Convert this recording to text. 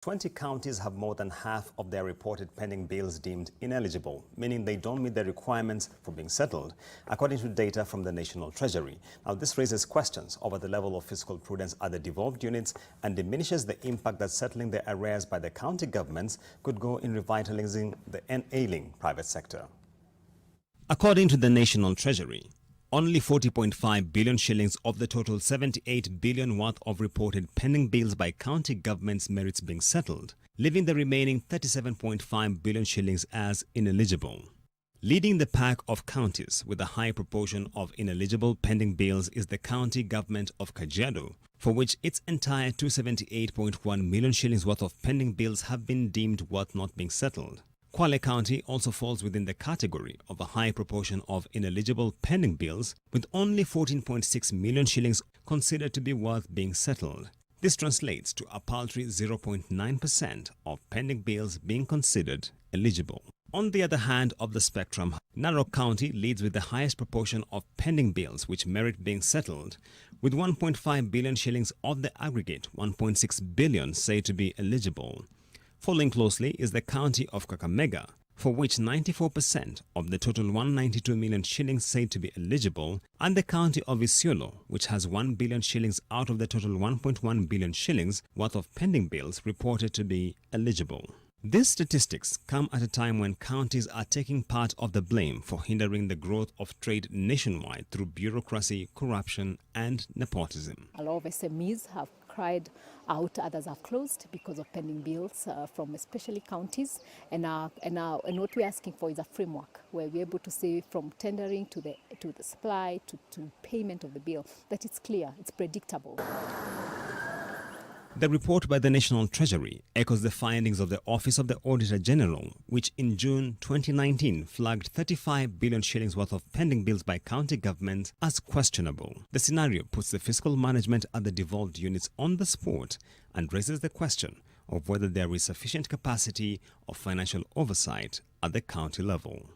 20 counties have more than half of their reported pending bills deemed ineligible, meaning they don't meet the requirements for being settled, according to data from the National Treasury. Now, this raises questions over the level of fiscal prudence at the devolved units and diminishes the impact that settling the arrears by the county governments could go in revitalizing the ailing private sector. According to the National Treasury, only 40.5 billion shillings of the total 78 billion worth of reported pending bills by county governments merits being settled, leaving the remaining 37.5 billion shillings as ineligible. Leading the pack of counties with a high proportion of ineligible pending bills is the county government of Kajiado, for which its entire 278.1 million shillings worth of pending bills have been deemed worth not being settled. Kwale County also falls within the category of a high proportion of ineligible pending bills, with only 14.6 million shillings considered to be worth being settled. This translates to a paltry 0.9% of pending bills being considered eligible. On the other hand of the spectrum, Narok County leads with the highest proportion of pending bills which merit being settled, with 1.5 billion shillings of the aggregate 1.6 billion said to be eligible. Following closely is the county of Kakamega, for which 94% of the total 192 million shillings said to be eligible, and the county of Isiolo, which has 1 billion shillings out of the total 1.1 billion shillings worth of pending bills reported to be eligible. These statistics come at a time when counties are taking part of the blame for hindering the growth of trade nationwide through bureaucracy, corruption, and nepotism. A lot of SMEs have cried out, others have closed because of pending bills from especially counties. And what we're asking for is a framework where we're able to say from tendering to the supply to payment of the bill that it's clear, it's predictable. The report by the National Treasury echoes the findings of the Office of the Auditor General, which in June 2019 flagged 35 billion shillings worth of pending bills by county governments as questionable. The scenario puts the fiscal management at the devolved units on the spot and raises the question of whether there is sufficient capacity of financial oversight at the county level.